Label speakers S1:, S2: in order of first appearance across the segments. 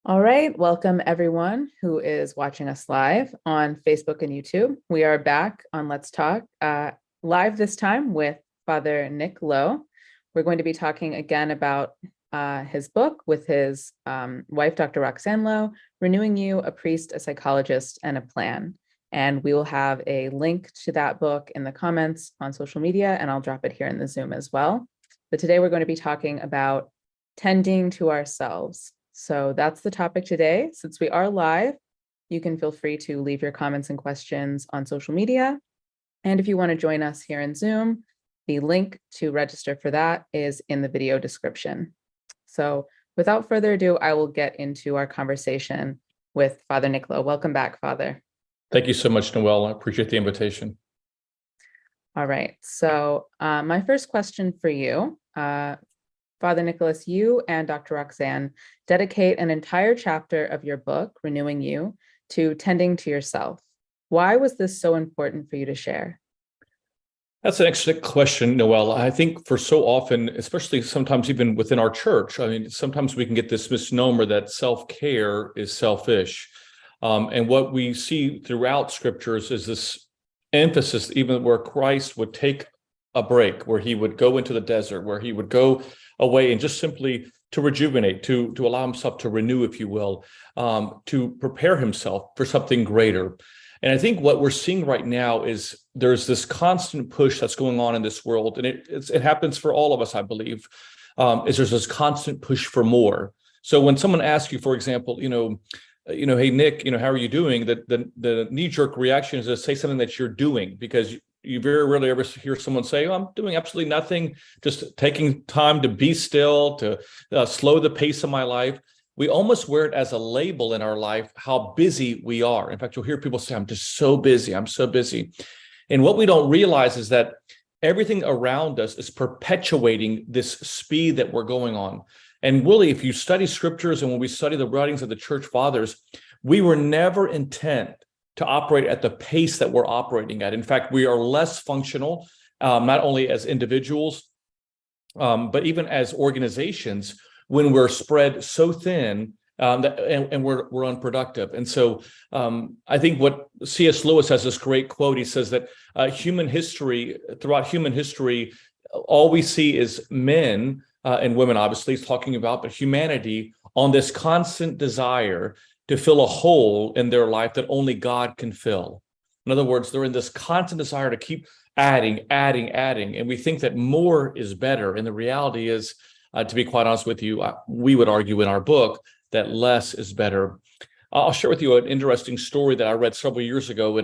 S1: All right, welcome everyone who is watching us live on Facebook and YouTube. We are back on Let's Talk live this time with Father Nick Louh. We're going to be talking again about his book with his wife, Dr. Roxanne Louh, Renewing You, a Priest, a Psychologist, and a Plan. And we will have a link to that book in the comments on social media, and I'll drop it here in the Zoom as well. But today we're going to be talking about tending to ourselves. So that's the topic today. Since we are live, you can feel free to leave your comments and questions on social media. And if you want to join us here in Zoom, the link to register for that is in the video description. So without further ado, I will get into our conversation with Father Nick Louh. Welcome back, Father.
S2: Thank you so much, Noelle. I appreciate the invitation.
S1: All right. So my first question for you, Father Nicholas, you and Dr. Roxanne dedicate an entire chapter of your book, Renewing You, to tending to yourself. Why was this so important for you to share?
S2: That's an excellent question, Noelle. I think for so often, especially sometimes even within our church, sometimes we can get this misnomer that self-care is selfish. And what we see throughout scriptures is this emphasis, even where Christ would take a break, where he would go into the desert, where he would go away and just simply to rejuvenate, to allow himself to renew, if you will, to prepare himself for something greater. And I think what we're seeing right now is there's this constant push that's going on in this world, and it happens for all of us, I believe, is there's this constant push for more. So when someone asks you, for example, hey, Nick, how are you doing? The knee-jerk reaction is to say something that you're doing, because you very rarely ever hear someone say, I'm doing absolutely nothing, just taking time to be still, to slow the pace of my life. We almost wear it as a label in our life, how busy we are. In fact, you'll hear people say, I'm just so busy. I'm so busy. And what we don't realize is that everything around us is perpetuating this speed that we're going on. And really, if you study scriptures and when we study the writings of the church fathers, we were never intent to operate at the pace that we're operating at. In fact, we are less functional, not only as individuals, but even as organizations, when we're spread so thin and we're unproductive. And so I think what C.S. Lewis has this great quote. He says that throughout human history, all we see is men and women, obviously, he's talking about, but humanity on this constant desire to fill a hole in their life that only God can fill. In other words, they're in this constant desire to keep adding, and we think that more is better. And the reality is, to be quite honest with you, we would argue in our book that less is better. I'll share with you an interesting story that I read several years ago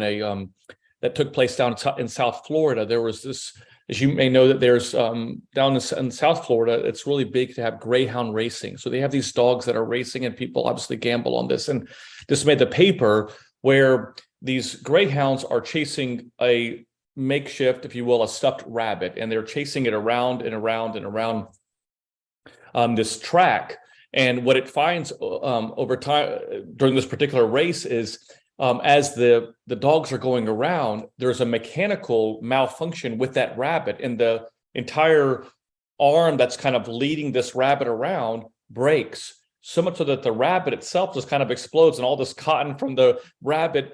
S2: that took place down in South Florida. There was this, as you may know, that there's down in South Florida, it's really big to have greyhound racing. So they have these dogs that are racing, and people obviously gamble on this. And this made the paper, where these greyhounds are chasing a makeshift, if you will, a stuffed rabbit, and they're chasing it around and around and around this track. And what it finds over time during this particular race is, as the dogs are going around, there's a mechanical malfunction with that rabbit, and the entire arm that's kind of leading this rabbit around breaks, so much so that the rabbit itself just kind of explodes, and all this cotton from the rabbit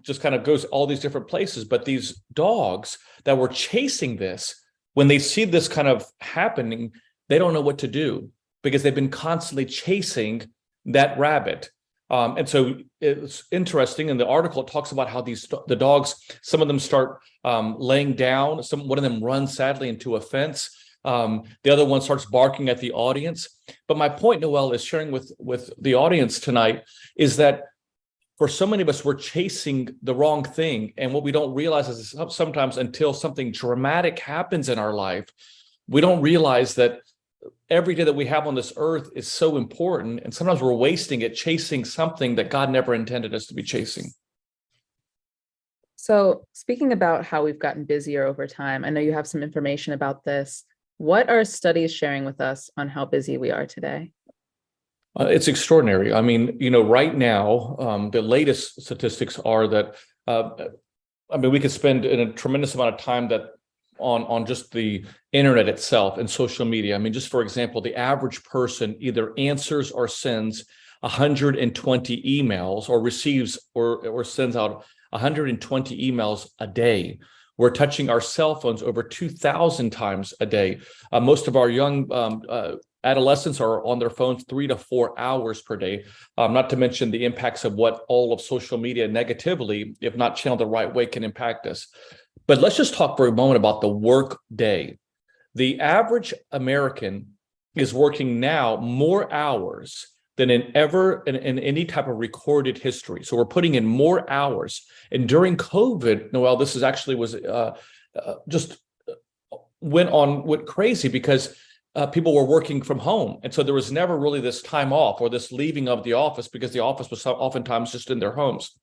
S2: just kind of goes all these different places. But these dogs that were chasing this, when they see this kind of happening, they don't know what to do, because they've been constantly chasing that rabbit. And so it's interesting. In the article, it talks about how the dogs, some of them start laying down. One of them runs sadly into a fence. The other one starts barking at the audience. But my point, Noelle, is sharing with the audience tonight is that for so many of us, we're chasing the wrong thing. And what we don't realize is sometimes until something dramatic happens in our life, we don't realize that every day that we have on this earth is so important, and sometimes we're wasting it chasing something that God never intended us to be chasing.
S1: So speaking about how we've gotten busier over time, I know you have some information about this. What are studies sharing with us on how busy we are today?
S2: It's extraordinary. Right now, the latest statistics are that, we could spend a tremendous amount of time on just the internet itself and social media. Just for example, the average person either answers or sends 120 emails or receives or sends out 120 emails a day. We're touching our cell phones over 2,000 times a day. Most of our young adolescents are on their phones 3 to 4 hours per day, not to mention the impacts of what all of social media negatively, if not channeled the right way, can impact us. But let's just talk for a moment about the work day. The average American is working now more hours than in any type of recorded history. So we're putting in more hours. And during COVID, Noel, this is actually was just went crazy because people were working from home. And so there was never really this time off or this leaving of the office because the office was oftentimes just in their homes.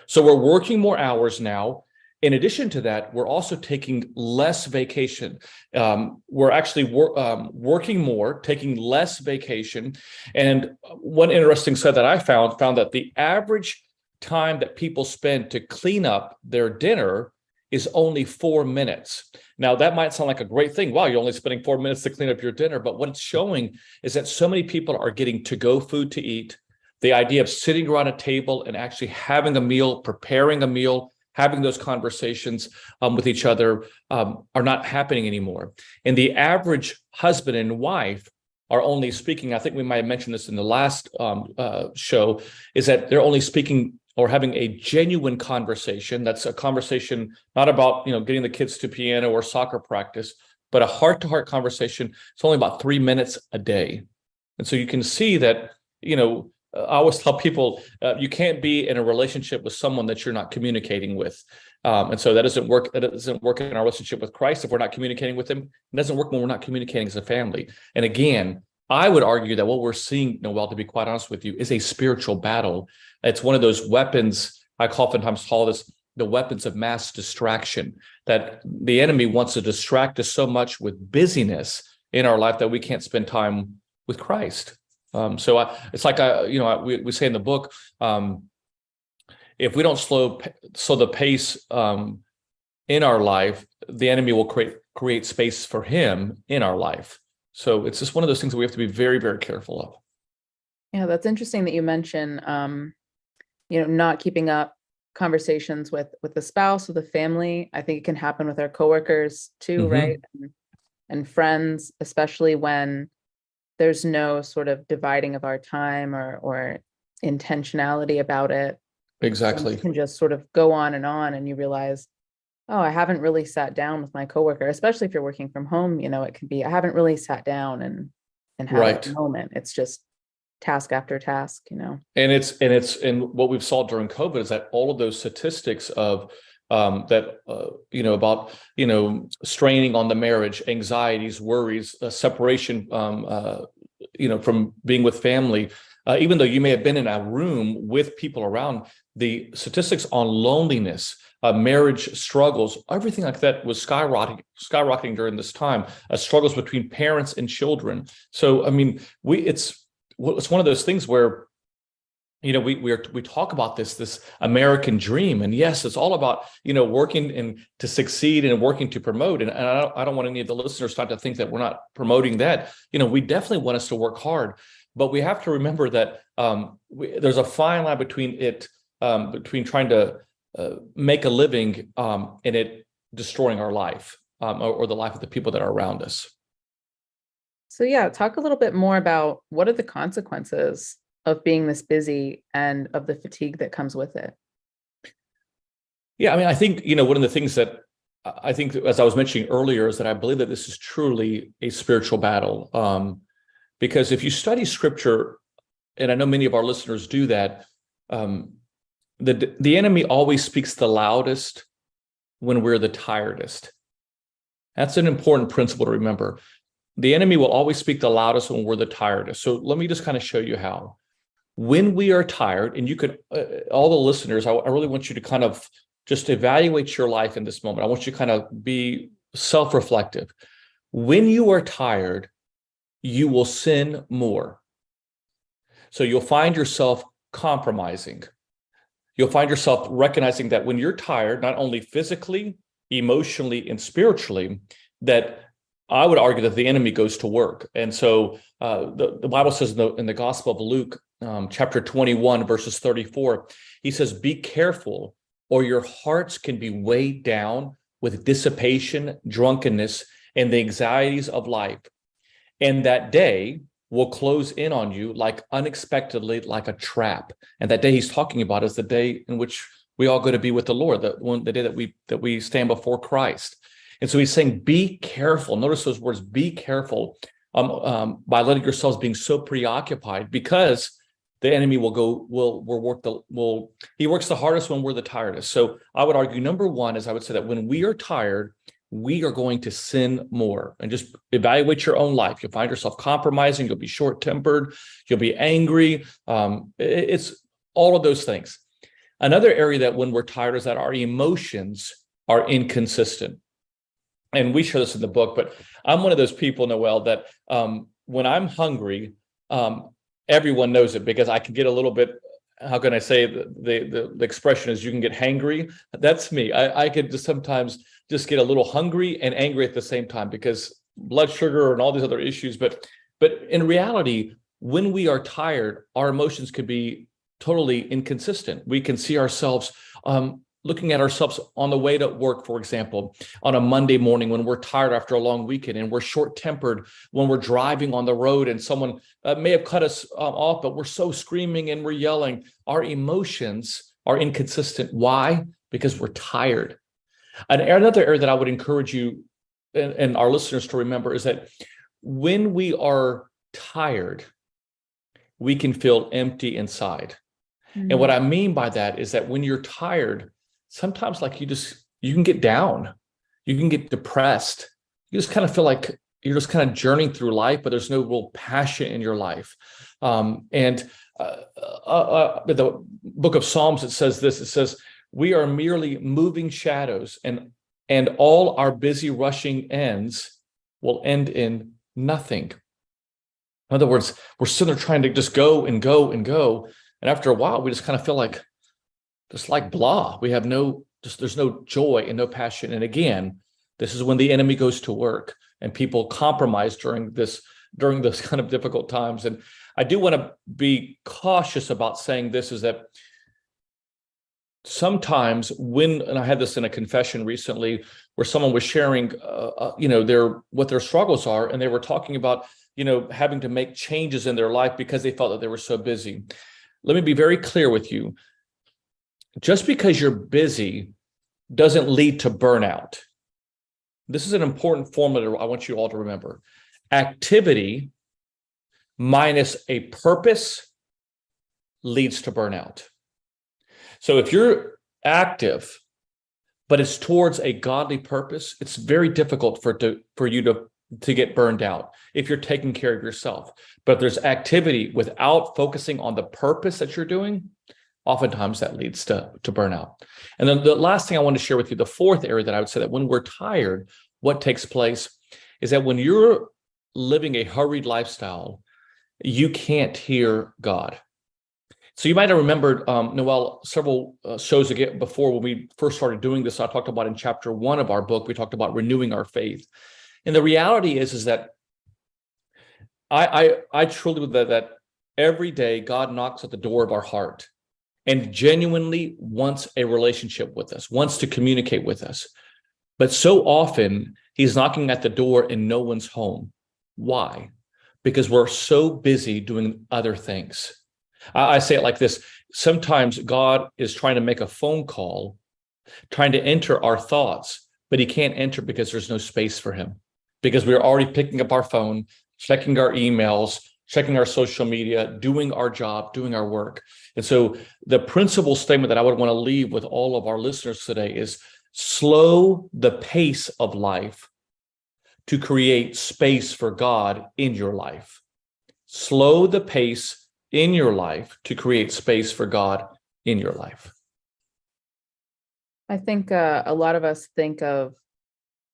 S2: So we're working more hours now. In addition to that, we're also taking less vacation. We're actually working more, taking less vacation. And one interesting stat that I found that the average time that people spend to clean up their dinner is only 4 minutes. Now, that might sound like a great thing. Wow, you're only spending 4 minutes to clean up your dinner. But what it's showing is that so many people are getting to-go food to eat. The idea of sitting around a table and actually having a meal, preparing a meal, having those conversations with each other are not happening anymore. And the average husband and wife are only speaking, I think we might have mentioned this in the last show, is that they're only speaking or having a genuine conversation. That's a conversation not about getting the kids to piano or soccer practice, but a heart-to-heart conversation. It's only about 3 minutes a day. And so you can see that, I always tell people you can't be in a relationship with someone that you're not communicating with. And so that doesn't work. That doesn't work in our relationship with Christ if we're not communicating with him. It doesn't work when we're not communicating as a family. And again, I would argue that what we're seeing, Noel, to be quite honest with you, is a spiritual battle. It's one of those weapons, I oftentimes call this the weapons of mass distraction, that the enemy wants to distract us so much with busyness in our life that we can't spend time with Christ. It's like we say in the book, if we don't slow the pace in our life, the enemy will create space for him in our life. So it's just one of those things that we have to be very, very careful of.
S1: Yeah, that's interesting that you mention, not keeping up conversations with the spouse, with the family. I think it can happen with our coworkers too,
S2: Mm-hmm.
S1: right? And friends, especially when there's no sort of dividing of our time or intentionality about it.
S2: Exactly.
S1: You can just sort of go on, and you realize, oh, I haven't really sat down with my coworker, especially if you're working from home. It can be, I haven't really sat down and had
S2: Right.
S1: a moment. It's just task after task,
S2: And what we've saw during COVID is that all of those statistics of about straining on the marriage, anxieties, worries, separation, from being with family, even though you may have been in a room with people around, the statistics on loneliness, marriage struggles, everything like that was skyrocketing during this time. Struggles between parents and children. So I mean, it's one of those things where we talk about this American dream, and yes, it's all about working and to succeed and working to promote. And I don't want any of the listeners start to think that we're not promoting that. We definitely want us to work hard, but we have to remember that there's a fine line between trying to make a living and it destroying our life or the life of the people that are around us.
S1: So yeah, talk a little bit more about what are the consequences of being this busy and of the fatigue that comes with it.
S2: Yeah, I mean, I think, one of the things that I think, as I was mentioning earlier, is that I believe that this is truly a spiritual battle. Because if you study scripture, and I know many of our listeners do that, the enemy always speaks the loudest when we're the tiredest. That's an important principle to remember. The enemy will always speak the loudest when we're the tiredest. So let me just kind of show you how. When we are tired, and you could, all the listeners, I really want you to kind of just evaluate your life in this moment. I want you to kind of be self-reflective. When you are tired, you will sin more. So you'll find yourself compromising. You'll find yourself recognizing that when you're tired, not only physically, emotionally, and spiritually, that I would argue that the enemy goes to work. And so the Bible says in the Gospel of Luke, chapter 21, verses 34, he says, be careful, or your hearts can be weighed down with dissipation, drunkenness, and the anxieties of life. And that day will close in on you like unexpectedly, like a trap. And that day he's talking about is the day in which we all go to be with the Lord, the day that we stand before Christ. And so he's saying, be careful. Notice those words, be careful, by letting yourselves being so preoccupied, because the enemy he works the hardest when we're the tiredest. So I would argue, number one is I would say that when we are tired, we are going to sin more. And just evaluate your own life. You'll find yourself compromising. You'll be short-tempered. You'll be angry. It's all of those things. Another area that when we're tired is that our emotions are inconsistent. And we show this in the book, but I'm one of those people, Noel, that when I'm hungry, everyone knows it, because I can get a little bit, how can I say, the expression is you can get hangry. That's me. I could just sometimes just get a little hungry and angry at the same time, because blood sugar and all these other issues. But in reality, when we are tired, our emotions could be totally inconsistent. We can see ourselves looking at ourselves on the way to work, for example, on a Monday morning when we're tired after a long weekend, and we're short-tempered when we're driving on the road and someone may have cut us off, but we're so screaming and we're yelling. Our emotions are inconsistent. Why? Because we're tired. And another area that I would encourage you and our listeners to remember is that when we are tired, we can feel empty inside. Mm-hmm. And what I mean by that is that when you're tired, sometimes like you can get down, you can get depressed. You just kind of feel like you're just kind of journeying through life, but there's no real passion in your life. The book of Psalms, it says this, it says, we are merely moving shadows, and all our busy rushing ends will end in nothing. In other words, we're sitting there trying to just go and go and go. And after a while, we just kind of feel like, just like blah. We have there's no joy and no passion. And again, this is when the enemy goes to work and people compromise during those kind of difficult times. And I do want to be cautious about saying this, is that sometimes and I had this in a confession recently where someone was sharing, what their struggles are. And they were talking about, having to make changes in their life because they felt that they were so busy. Let me be very clear with you. Just because you're busy doesn't lead to burnout. This is an important formula I want you all to remember. Activity minus a purpose leads to burnout. So if you're active, but it's towards a godly purpose, it's very difficult for you to get burned out if you're taking care of yourself. But if there's activity without focusing on the purpose that you're doing, oftentimes that leads to burnout. And then the last thing I want to share with you, the fourth area that I would say that when we're tired, what takes place is that when you're living a hurried lifestyle, you can't hear God. So you might have remembered, Noel, several shows ago before when we first started doing this, I talked about in chapter 1 of our book, we talked about renewing our faith. And the reality is that I truly believe that every day God knocks at the door of our heart and genuinely wants a relationship with us, wants to communicate with us. But so often he's knocking at the door and no one's home. Why? Because we're so busy doing other things. I say it like this. Sometimes God is trying to make a phone call, trying to enter our thoughts, but he can't enter because there's no space for him, because we're already picking up our phone, checking our emails, checking our social media, doing our job, doing our work. And so the principal statement that I would want to leave with all of our listeners today is slow the pace of life to create space for God in your life. Slow the pace in your life to create space for God in your life.
S1: I think a lot of us think of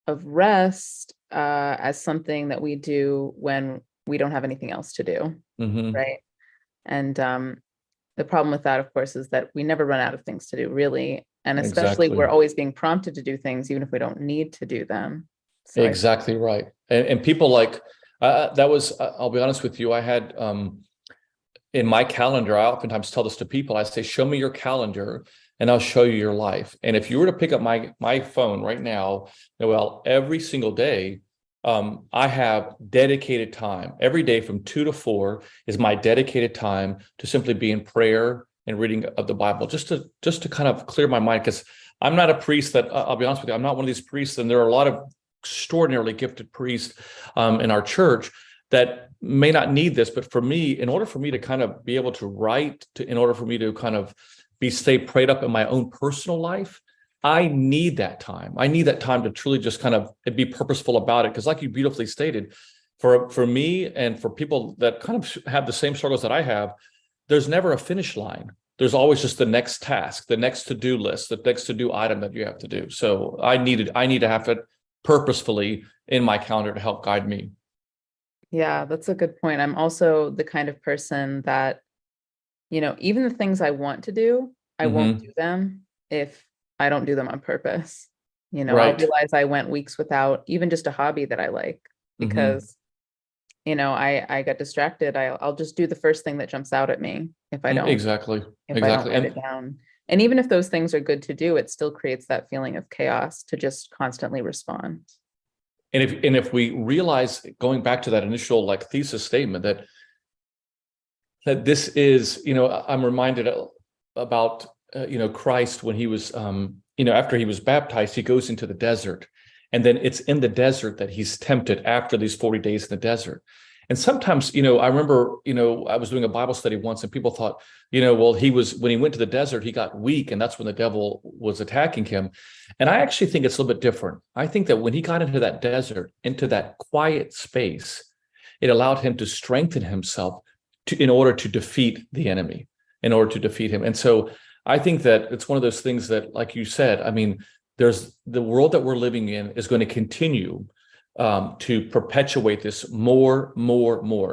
S1: rest as something that we do when we don't have anything else to do, right? And the problem with that, of course, is that we never run out of things to do, really. And especially we're always being prompted to do things, even if we don't need to do them. So I,
S2: Exactly right. And people like that was, I'll be honest with you, I had in my calendar, I oftentimes tell this to people. I say, show me your calendar and I'll show you your life. And if you were to pick up my phone right now, Noel, every single day, I have dedicated time. Every day from 2 to 4 is my dedicated time to simply be in prayer and reading of the Bible, just to kind of clear my mind. Because I'm not a priest that I'll be honest with you, I'm not one of these priests, and there are a lot of extraordinarily gifted priests in our church that may not need this, but for me, in order for me to kind of be able to write, in order for me to kind of stay prayed up in my own personal life, I need that time. I need that time to truly just kind of be purposeful about it. Because like you beautifully stated, for me and for people that kind of have the same struggles that I have, there's never a finish line. There's always just the next task, the next to-do list, the next to-do item that you have to do. So I need to have it purposefully in my calendar to help guide me.
S1: yeah, that's a good point. I'm also the kind of person that, even the things I want to do, I won't do them if I don't do them on purpose. I'll
S2: Right.
S1: realize I went weeks without even just a hobby that I like because, I got distracted. I'll just do the first thing that jumps out at me
S2: Exactly.
S1: if I don't
S2: Exactly.
S1: write it down. And even if those things are good to do, it still creates that feeling of chaos to just constantly respond.
S2: And if we realize, going back to that initial like thesis statement, that this is, I'm reminded about Christ when he was after he was baptized, he goes into the desert, and then it's in the desert that he's tempted after these 40 days in the desert. And sometimes, I remember, I was doing a Bible study once, and people thought, well, when he went to the desert, he got weak, and that's when the devil was attacking him. And I actually think it's a little bit different. I think that when he got into that desert, into that quiet space, it allowed him to strengthen himself in order to defeat the enemy, in order to defeat him. And so I think that it's one of those things that, like you said, I mean, there's the world that we're living in is going to continue to perpetuate this more.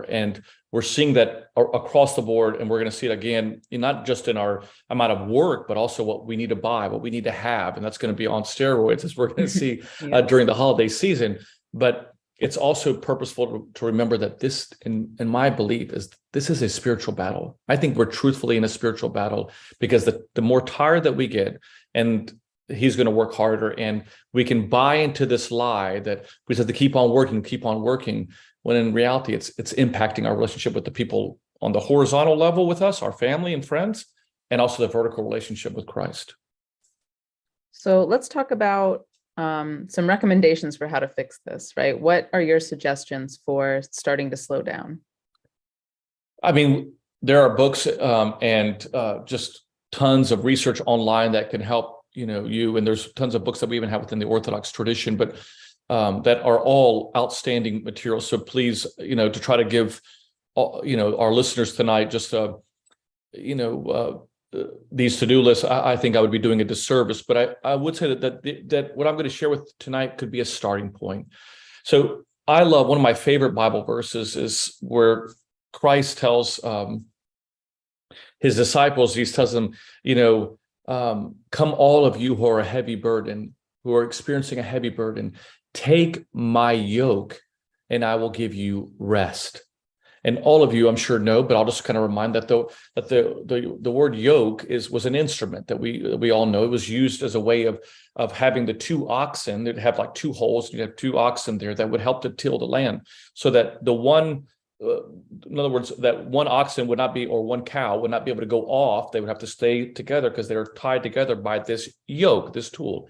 S2: And we're seeing that across the board, and we're going to see it again, not just in our amount of work, but also what we need to buy, what we need to have. And that's going to be on steroids, as we're going to see during the holiday season. But it's also purposeful to remember that this, in my belief, this is a spiritual battle. I think we're truthfully in a spiritual battle, because the more tired that we get, and he's going to work harder, and we can buy into this lie that we said to keep on working, when in reality it's impacting our relationship with the people on the horizontal level with us, our family and friends, and also the vertical relationship with Christ.
S1: So let's talk about some recommendations for how to fix this, right? What are your suggestions for starting to slow down?
S2: I mean, there are books and just tons of research online that can help you, and there's tons of books that we even have within the Orthodox tradition, but that are all outstanding materials. So please, to try to give our listeners tonight just these to-do lists, I think I would be doing a disservice. But I would say that what I'm going to share with tonight could be a starting point. So I love, one of my favorite Bible verses is where Christ tells his disciples, he tells them, come all of you who are who are experiencing a heavy burden, take my yoke and I will give you rest. And all of you, I'm sure, know, but I'll just kind of remind that the word yoke was an instrument that we all know. It was used as a way of having the two oxen. They'd have like two holes, and you have two oxen there that would help to till the land, so that the one, in other words, that one oxen would not be, or one cow would not be able to go off. They would have to stay together because they are tied together by this yoke, this tool.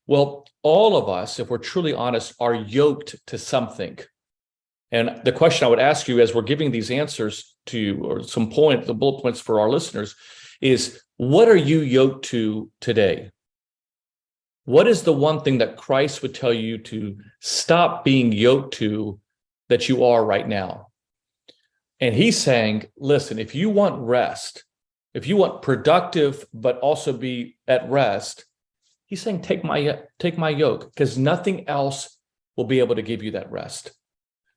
S2: Well, all of us, if we're truly honest, are yoked to something. And the question I would ask you, as we're giving these answers to you, or the bullet points for our listeners, is what are you yoked to today? What is the one thing that Christ would tell you to stop being yoked to that you are right now? And he's saying, listen, if you want rest, if you want productive, but also be at rest, he's saying, take my yoke, because nothing else will be able to give you that rest.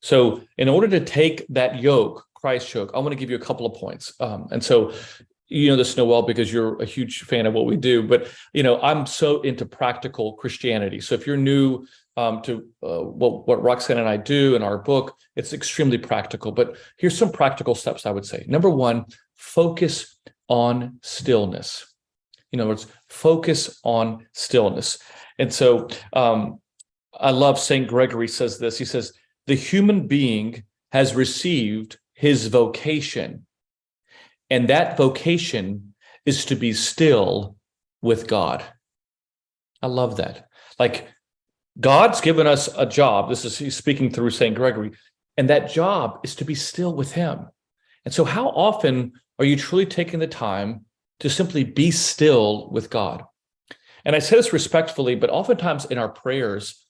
S2: So in order to take that yoke, Christ's yoke, I want to give you a couple of points. And so, this, Noel, because you're a huge fan of what we do, but, I'm so into practical Christianity. So if you're new to what Roxanne and I do in our book. It's extremely practical, but here's some practical steps I would say. Number one, focus on stillness. In other words, focus on stillness. And so I love St. Gregory says this. He says, the human being has received his vocation, and that vocation is to be still with God. I love that. Like, God's given us a job. He's speaking through St. Gregory, and that job is to be still with him. And so how often are you truly taking the time to simply be still with God? And I say this respectfully, but oftentimes in our prayers,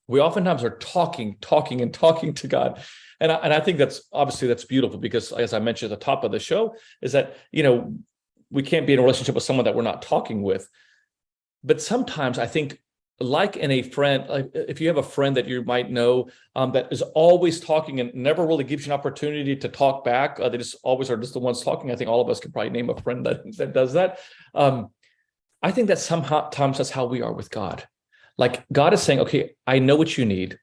S2: we oftentimes are talking to God. And I think that's beautiful, because as I mentioned at the top of the show, is that, we can't be in a relationship with someone that we're not talking with. But sometimes I think, like in a friend, like if you have a friend that you might know that is always talking and never really gives you an opportunity to talk back, they just always are just the ones talking. I think all of us could probably name a friend that does that. I think that sometimes that's how we are with God. Like, God is saying, okay, I know what you need,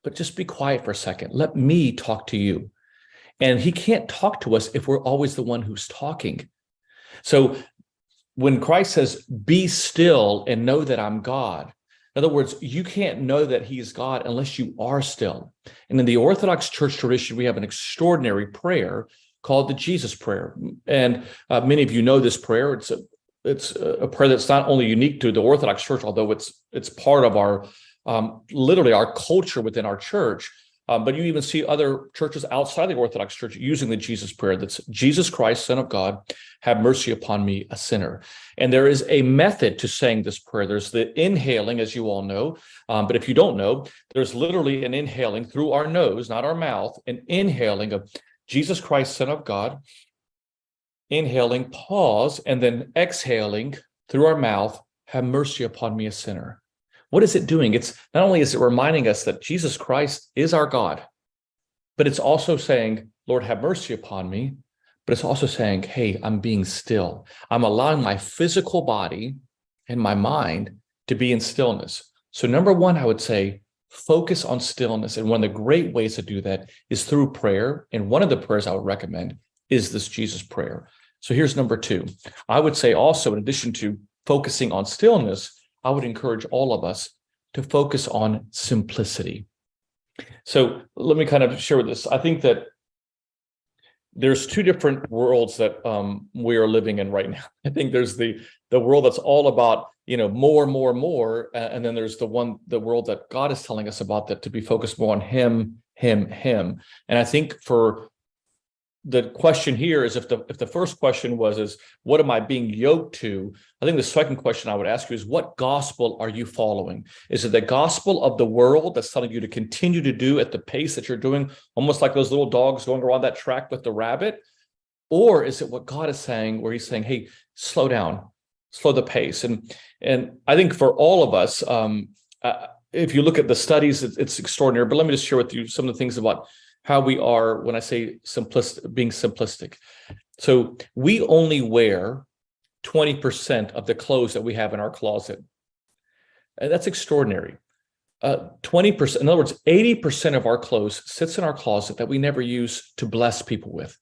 S2: but just be quiet for a second. Let me talk to you. And he can't talk to us if we're always the one who's talking. So when Christ says, be still and know that I'm God, in other words, you can't know that he is God unless you are still. And in the Orthodox Church tradition, we have an extraordinary prayer called the Jesus Prayer. And many of you know this prayer. It's a prayer that's not only unique to the Orthodox Church, although it's part of our literally our culture within our church. But you even see other churches outside the Orthodox Church using the Jesus Prayer. That's Jesus Christ, Son of God, have mercy upon me, a sinner. And there is a method to saying this prayer. There's the inhaling, as you all know. But if you don't know, there's literally an inhaling through our nose, not our mouth, an inhaling of Jesus Christ, Son of God, inhaling, pause, and then exhaling through our mouth, have mercy upon me, a sinner. What is it doing? It's not only is it reminding us that Jesus Christ is our God, but it's also saying, Lord, have mercy upon me. But it's also saying, hey, I'm being still. I'm allowing my physical body and my mind to be in stillness. So number one, I would say, focus on stillness. And one of the great ways to do that is through prayer. And one of the prayers I would recommend is this Jesus prayer. So here's number two. I would say also, in addition to focusing on stillness, I would encourage all of us to focus on simplicity. So let me kind of share with this. I think that there's two different worlds that we are living in right now. I think there's the world that's all about, more, and then there's the world that God is telling us about, that to be focused more on him. And I think for the question here is, if the first question is what am I being yoked to? I think the second question I would ask you is, what gospel are you following? Is it the gospel of the world that's telling you to continue to do at the pace that you're doing, almost like those little dogs going around that track with the rabbit? Or is it what God is saying, where he's saying, hey, slow down, slow the pace? And I think for all of us, if you look at the studies, it's extraordinary. But let me just share with you some of the things about how we are when I say being simplistic. So we only wear 20% of the clothes that we have in our closet. And that's extraordinary. 20%, in other words, 80% of our clothes sits in our closet that we never use to bless people with.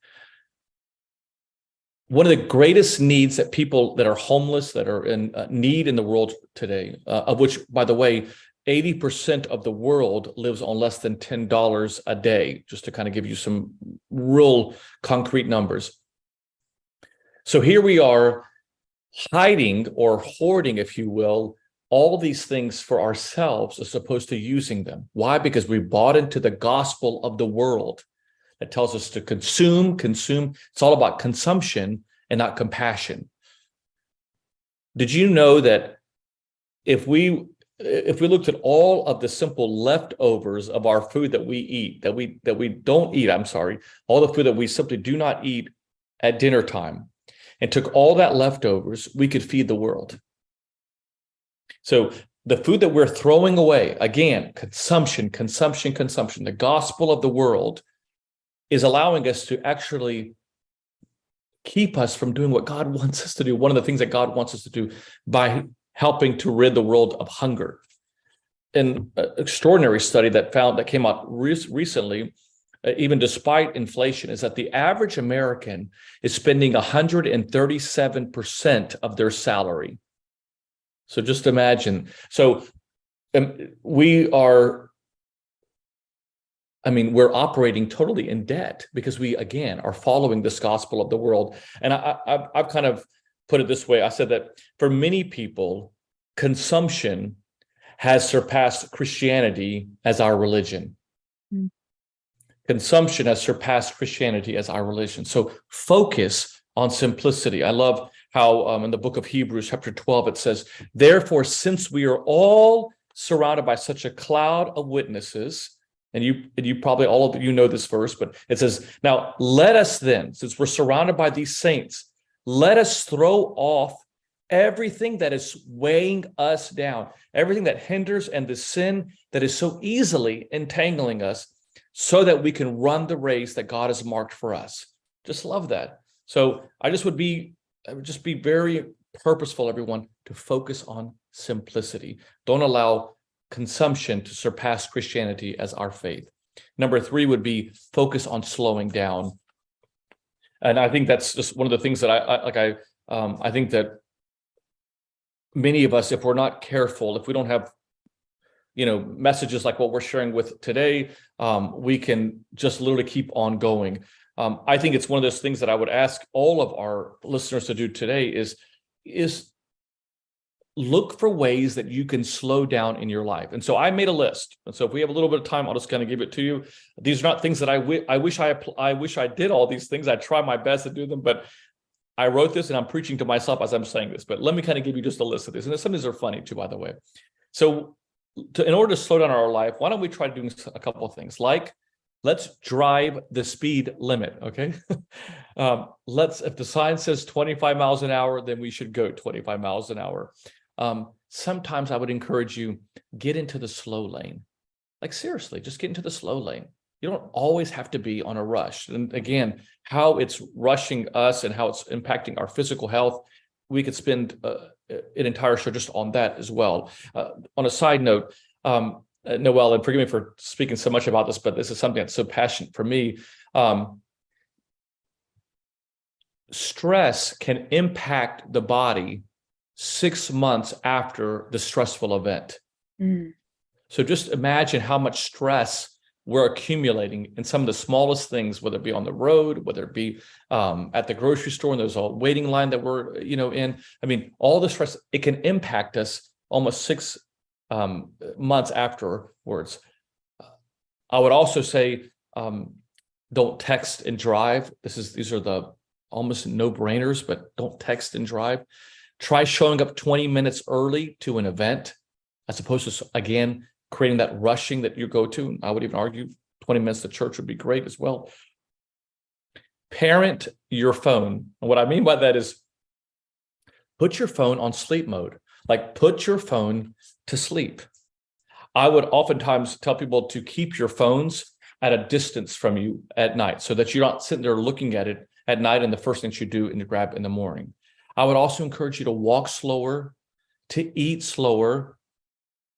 S2: One of the greatest needs that people that are homeless, that are in need in the world today, of which, by the way, 80% of the world lives on less than $10 a day, just to kind of give you some real concrete numbers. So here we are hiding or hoarding, if you will, all these things for ourselves as opposed to using them. Why? Because we bought into the gospel of the world that tells us to consume. It's all about consumption and not compassion. Did you know that if we looked at all of the simple leftovers of our food that we eat, that we don't eat, all the food that we simply do not eat at dinner time, and took all that leftovers, we could feed the world. So the food that we're throwing away, again, consumption. The gospel of the world is allowing us to actually keep us from doing what God wants us to do. One of the things that God wants us to do by helping to rid the world of hunger. an extraordinary study that came out recently, even despite inflation, is that the average American is spending 137% of their salary. So just imagine. So we're operating totally in debt because we, again, are following this gospel of the world. And I've kind of put it this way. I said that for many people, consumption has surpassed Christianity as our religion. Mm. Consumption has surpassed Christianity as our religion. So focus on simplicity. I love how in the book of Hebrews, chapter 12, it says, therefore, since we are all surrounded by such a cloud of witnesses, and you probably, all of you know this verse, but it says, now let us then, since we're surrounded by these saints, let us throw off everything that is weighing us down, everything that hinders and the sin that is so easily entangling us, so that we can run the race that God has marked for us. Just love that. So I would just be very purposeful, everyone, to focus on simplicity. Don't allow consumption to surpass Christianity as our faith. Number 3 would be focus on slowing down. And I think that's just one of the things that I think that many of us, if we're not careful, if we don't have, messages like what we're sharing with today, we can just literally keep on going. I think it's one of those things that I would ask all of our listeners to do today is look for ways that you can slow down in your life. And so I made a list. And so if we have a little bit of time, I'll just kind of give it to you. These are not things that I wish I did all these things. I try my best to do them, but I wrote this and I'm preaching to myself as I'm saying this. But let me kind of give you just a list of these. And some of these are funny too, by the way. So in order to slow down our life, why don't we try doing a couple of things, like let's drive the speed limit, okay? If the sign says 25 miles an hour, then we should go 25 miles an hour. Sometimes I would encourage you, get into the slow lane. Like seriously, just get into the slow lane. You don't always have to be on a rush. And again, how it's rushing us and how it's impacting our physical health, we could spend an entire show just on that as well. On a side note, Noel, and forgive me for speaking so much about this, but this is something that's so passionate for me. Stress can impact the body 6 months after the stressful event. Mm. So just imagine how much stress we're accumulating in some of the smallest things, whether it be on the road, whether it be at the grocery store, and there's a waiting line that we're in. I mean, all the stress, it can impact us almost 6 months afterwards. I would also say, don't text and drive. These are the almost no-brainers, but don't text and drive. Try showing up 20 minutes early to an event, as opposed to, again, creating that rushing that you go to. I would even argue 20 minutes to church would be great as well. Parent your phone. And what I mean by that is put your phone on sleep mode. Like put your phone to sleep. I would oftentimes tell people to keep your phones at a distance from you at night so that you're not sitting there looking at it at night and the first thing you do and you grab in the morning. I would also encourage you to walk slower, to eat slower,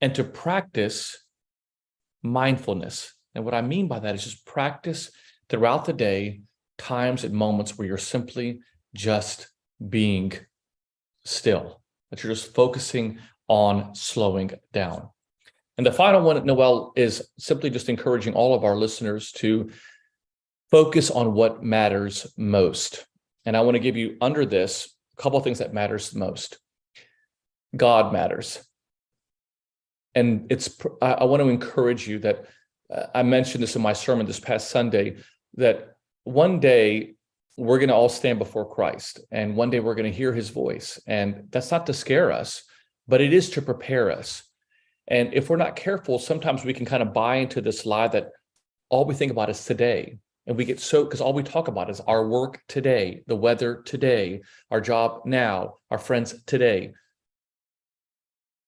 S2: and to practice mindfulness. And what I mean by that is just practice throughout the day, times and moments where you're simply just being still, that you're just focusing on slowing down. And the final one, Noel, is simply just encouraging all of our listeners to focus on what matters most. And I want to give you under this a couple of things that matters most. God matters. And I want to encourage you that I mentioned this in my sermon this past Sunday, that one day we're going to all stand before Christ, and one day we're going to hear his voice. And that's not to scare us, but it is to prepare us. And if we're not careful, sometimes we can kind of buy into this lie that all we think about is today. And we get because all we talk about is our work today, the weather today, our job now, our friends today.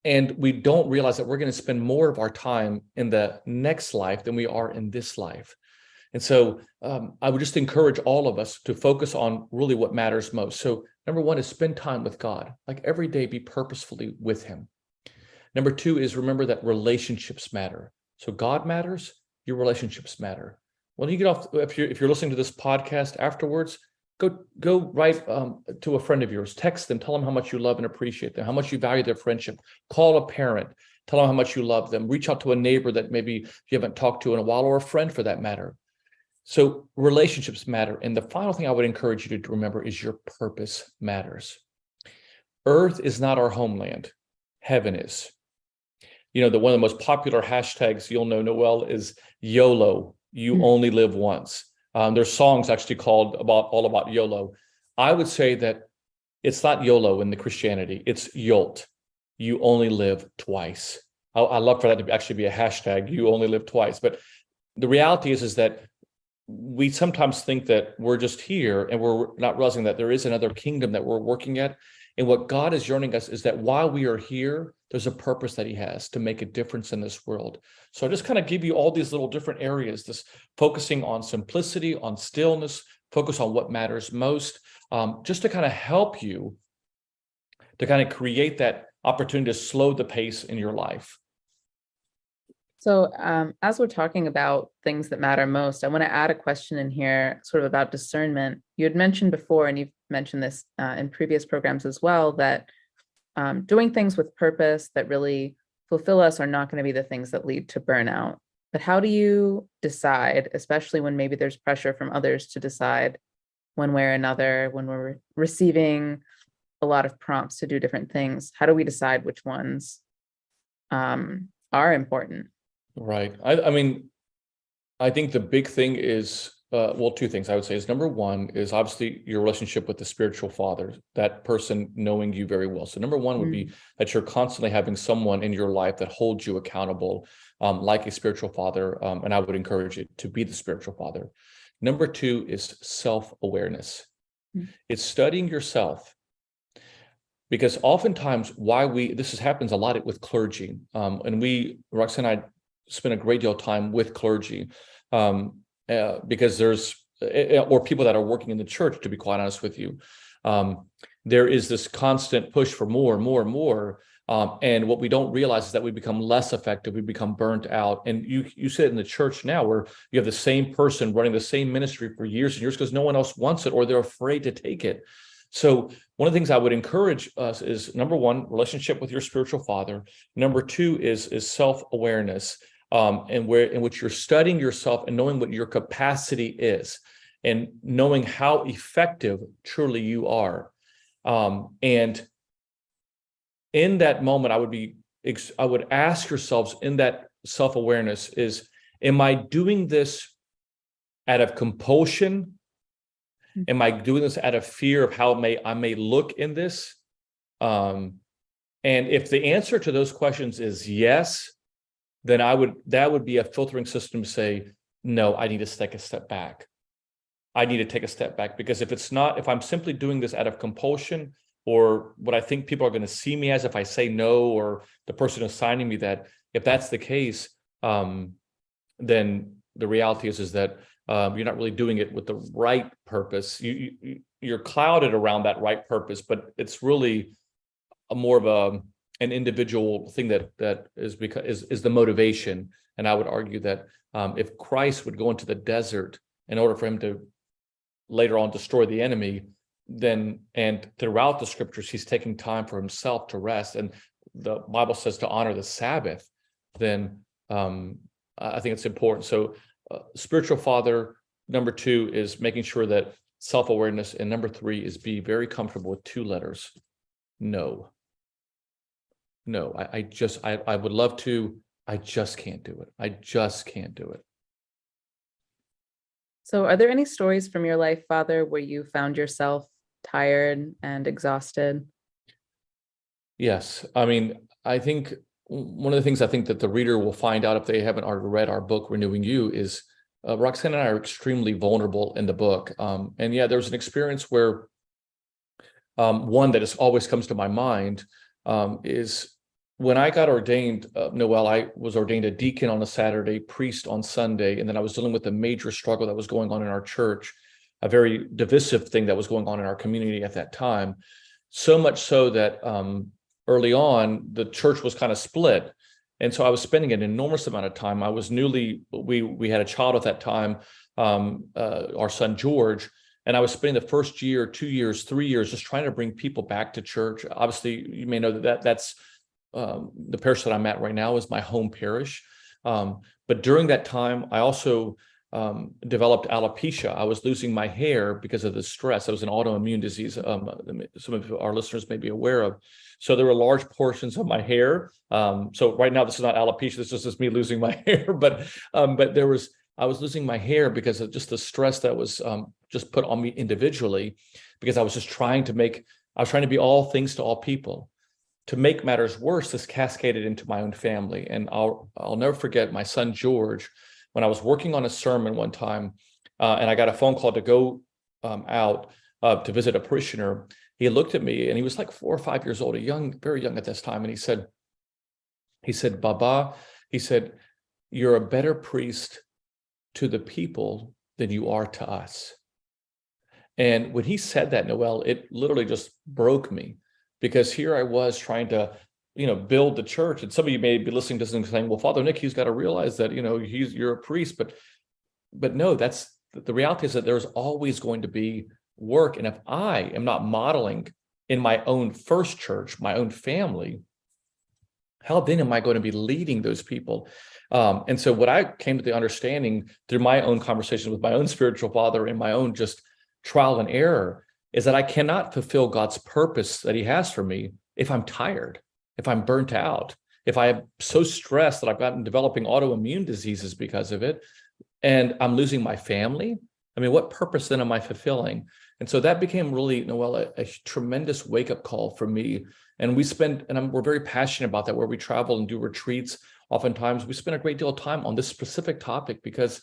S2: And we don't realize that we're going to spend more of our time in the next life than we are in this life. And so I would just encourage all of us to focus on really what matters most. So number one is spend time with God. Like every day, be purposefully with him. Number two is remember that relationships matter. So God matters, your relationships matter. When you get off, if you're listening to this podcast afterwards, go write to a friend of yours, text them, tell them how much you love and appreciate them, how much you value their friendship. Call a parent, tell them how much you love them. Reach out to a neighbor that maybe you haven't talked to in a while, or a friend for that matter. So relationships matter. And the final thing I would encourage you to remember is your purpose matters. Earth is not our homeland. Heaven is. You know, one of the most popular hashtags you'll know, Noel, is YOLO. You only live once. There's songs actually called all about YOLO. I would say that it's not YOLO in the Christianity. It's YOLT. You only live twice. I love for that to actually be a hashtag. You only live twice. But the reality is that we sometimes think that we're just here and we're not realizing that there is another kingdom that we're working at. And what God is yearning us is that while we are here, there's a purpose that he has to make a difference in this world. So I just kind of give you all these little different areas, this focusing on simplicity, on stillness, focus on what matters most, just to kind of help you to kind of create that opportunity to slow the pace in your life.
S1: So as we're talking about things that matter most, I want to add a question in here sort of about discernment. You had mentioned before, and you've mentioned this in previous programs as well, that doing things with purpose that really fulfill us are not going to be the things that lead to burnout. But how do you decide, especially when maybe there's pressure from others to decide one way or another, when we're receiving a lot of prompts to do different things, how do we decide which ones are important?
S2: Right. I mean, I think the big thing is, two things I would say is number one is obviously your relationship with the spiritual father, that person knowing you very well. So number one would be that you're constantly having someone in your life that holds you accountable, like a spiritual father. And I would encourage you to be the spiritual father. Number two is self-awareness. It's studying yourself. Because oftentimes this happens a lot with clergy. And Roxanne and I spend a great deal of time with clergy because or people that are working in the church, to be quite honest with you. There is this constant push for more and more and more. And what we don't realize is that we become less effective. We become burnt out. And you sit in the church now where you have the same person running the same ministry for years and years because no one else wants it or they're afraid to take it. So one of the things I would encourage us is, number one, relationship with your spiritual father. Number two is self-awareness, in which you're studying yourself and knowing what your capacity is and knowing how effective truly you are. And in that moment, I would ask yourselves in that self-awareness is, am I doing this out of compulsion? Am I doing this out of fear of how I may look in this? And if the answer to those questions is yes, then that would be a filtering system to say, no, I need to take a step back. I need to take a step back, because if I'm simply doing this out of compulsion or what I think people are going to see me as if I say no, or the person assigning me that, if that's the case, then the reality is that you're not really doing it with the right purpose. You're clouded around that right purpose, but it's really more of an individual thing that is the motivation. And I would argue that if Christ would go into the desert in order for him to later on destroy the enemy, and throughout the scriptures, he's taking time for himself to rest, and the Bible says to honor the Sabbath, then I think it's important. So spiritual father, number two is making sure that self-awareness, and number three is be very comfortable with two letters. No, I would love to, I just can't do it. I just can't do it.
S1: So are there any stories from your life, Father, where you found yourself tired and exhausted?
S2: Yes. I mean, I think one of the things I think that the reader will find out if they haven't already read our book, Renewing You, is Roxanne and I are extremely vulnerable in the book. And yeah, there's an experience where one that always comes to my mind is when I got ordained, Noel, I was ordained a deacon on a Saturday, priest on Sunday, and then I was dealing with a major struggle that was going on in our church, a very divisive thing that was going on in our community at that time. So much so that early on, the church was kind of split. And so I was spending an enormous amount of time. We had a child at that time, our son George, and I was spending the first year, 2 years, 3 years, just trying to bring people back to church. Obviously, you may know that's the parish that I'm at right now is my home parish. But during that time, I also developed alopecia. I was losing my hair because of the stress. It was an autoimmune disease. Some of our listeners may be aware of. So there were large portions of my hair. So right now, this is not alopecia. This is just me losing my hair. But I was losing my hair because of just the stress that was just put on me individually, because I was trying to be all things to all people. To make matters worse, this cascaded into my own family. And I'll never forget my son George, when I was working on a sermon one time, and I got a phone call to go out to visit a parishioner. He looked at me, and he was like 4 or 5 years old, very young at this time. And he said, Baba, he said, you're a better priest to the people than you are to us. And when he said that, Noel, it literally just broke me, because here I was trying to, build the church. And some of you may be listening to this and saying, well, Father Nick, he's got to realize that, you're a priest, but no, that's the reality is that there's always going to be work. And if I am not modeling in my own first church, my own family, how then am I going to be leading those people? And so what I came to the understanding through my own conversation with my own spiritual father and my own just trial and error is that I cannot fulfill God's purpose that he has for me if I'm tired, if I'm burnt out, if I am so stressed that I've gotten developing autoimmune diseases because of it, and I'm losing my family. I mean, what purpose then am I fulfilling? And so that became really, Noel, a tremendous wake-up call for me. And we're very passionate about that, where we travel and do retreats. Oftentimes we spend a great deal of time on this specific topic because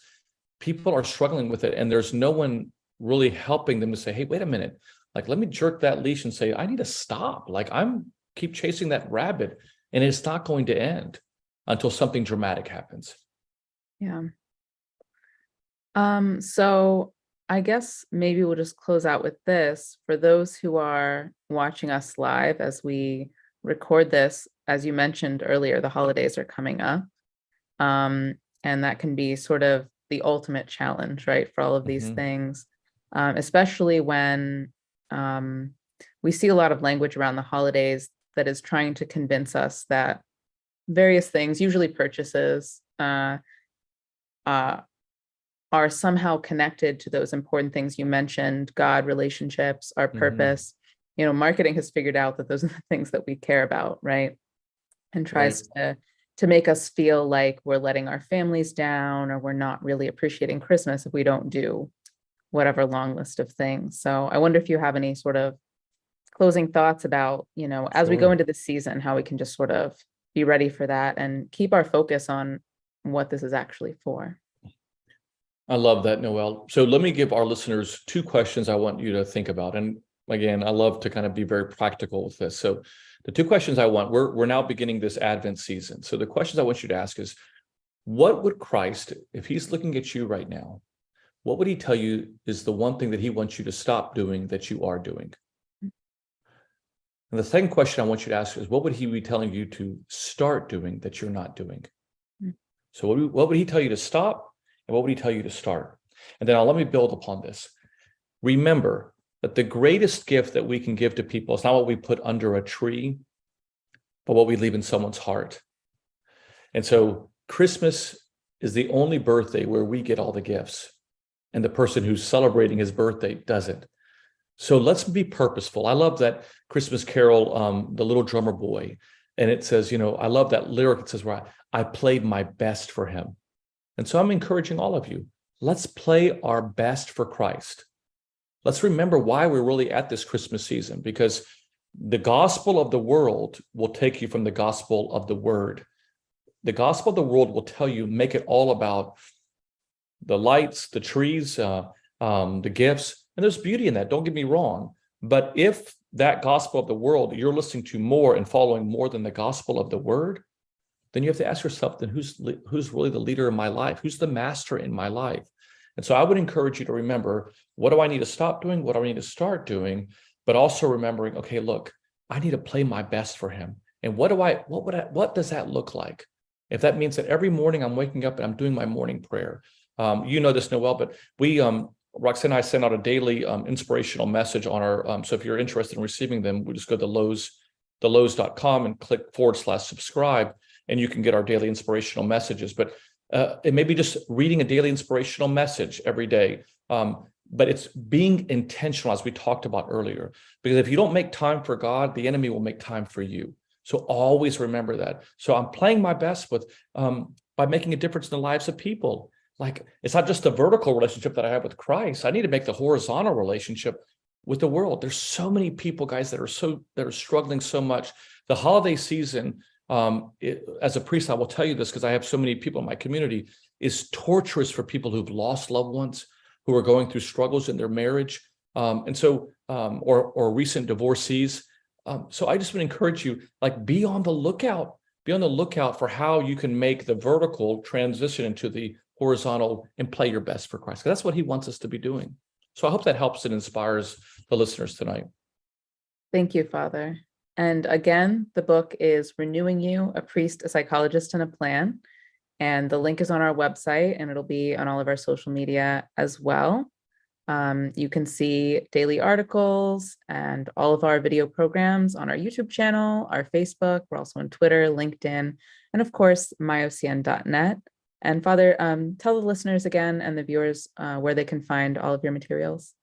S2: people are struggling with it, and there's no one really helping them to say, hey, wait a minute, like, let me jerk that leash and say, I need to stop. Like, keep chasing that rabbit, and it's not going to end until something dramatic happens.
S1: Yeah. So I guess maybe we'll just close out with this. For those who are watching us live as we record this, as you mentioned earlier, the holidays are coming up. And that can be sort of the ultimate challenge, right, for all of these things, especially when we see a lot of language around the holidays that is trying to convince us that various things, usually purchases, are somehow connected to those important things you mentioned: God, relationships, our purpose. Marketing has figured out that those are the things that we care about, right? And tries to make us feel like we're letting our families down, or we're not really appreciating Christmas if we don't do whatever long list of things. So I wonder if you have any sort of closing thoughts about, as we go into the season, how we can just sort of be ready for that and keep our focus on what this is actually for.
S2: I love that, Noel. So let me give our listeners 2 questions I want you to think about. And again, I love to kind of be very practical with this. So the 2 questions I want, we're now beginning this Advent season. So the questions I want you to ask is, what would Christ, if he's looking at you right now, what would he tell you is the one thing that he wants you to stop doing that you are doing? And the second question I want you to ask is, what would he be telling you to start doing that you're not doing? So what would he tell you to stop, and what would he tell you to start? And then let me build upon this. Remember that the greatest gift that we can give to people is not what we put under a tree, but what we leave in someone's heart. And so Christmas is the only birthday where we get all the gifts, and the person who's celebrating his birthday doesn't. So let's be purposeful. I love that Christmas carol, The Little Drummer Boy. And it says, I love that lyric. It says, where I played my best for him. And so I'm encouraging all of you, let's play our best for Christ. Let's remember why we're really at this Christmas season, because the gospel of the world will take you from the gospel of the word. The gospel of the world will tell you, make it all about the lights, the trees, the gifts. And there's beauty in that, don't get me wrong. But if that gospel of the world you're listening to more and following more than the gospel of the word, then you have to ask yourself, then who's really the leader in my life? Who's the master in my life? And so I would encourage you to remember, what do I need to stop doing? What do I need to start doing? But also remembering, okay, look, I need to play my best for him. And what does that look like? If that means that every morning I'm waking up and I'm doing my morning prayer. You know this, Noel, but Roxanne and I send out a daily inspirational message on our, so if you're interested in receiving them, we just go to thelows.com and click /subscribe, and you can get our daily inspirational messages. But it may be just reading a daily inspirational message every day. But it's being intentional, as we talked about earlier, because if you don't make time for God, the enemy will make time for you. So always remember that. So I'm playing my best with by making a difference in the lives of people. Like, it's not just the vertical relationship that I have with Christ. I need to make the horizontal relationship with the world. There's so many people, guys, that are struggling so much. The holiday season, as a priest, I will tell you this because I have so many people in my community, is torturous for people who've lost loved ones, who are going through struggles in their marriage, or recent divorcees. So I just would encourage you, like, be on the lookout for how you can make the vertical transition into the horizontal and play your best for Christ. 'Cause that's what he wants us to be doing. So I hope that helps and inspires the listeners tonight.
S1: Thank you, Father. And again, the book is Renewing You, a Priest, a Psychologist, and a Plan. And the link is on our website, and it'll be on all of our social media as well. You can see daily articles and all of our video programs on our YouTube channel, our Facebook. We're also on Twitter, LinkedIn, and of course, myocn.net. And Father, tell the listeners again and the viewers where they can find all of your materials.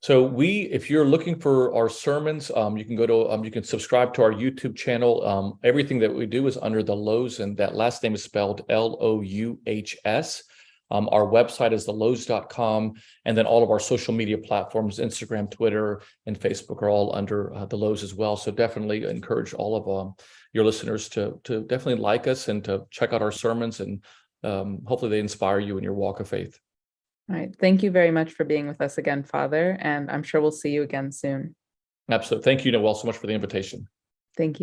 S2: So if you're looking for our sermons, you can go to, you can subscribe to our YouTube channel. Everything that we do is under the Louhs, and that last name is spelled Louhs. Our website is thelows.com, and then all of our social media platforms, Instagram, Twitter, and Facebook, are all under the Louhs as well. So definitely encourage all of your listeners to definitely like us and to check out our sermons, and hopefully they inspire you in your walk of faith.
S1: All right. Thank you very much for being with us again, Father, and I'm sure we'll see you again soon.
S2: Absolutely. Thank you, Noel, so much for the invitation.
S1: Thank you.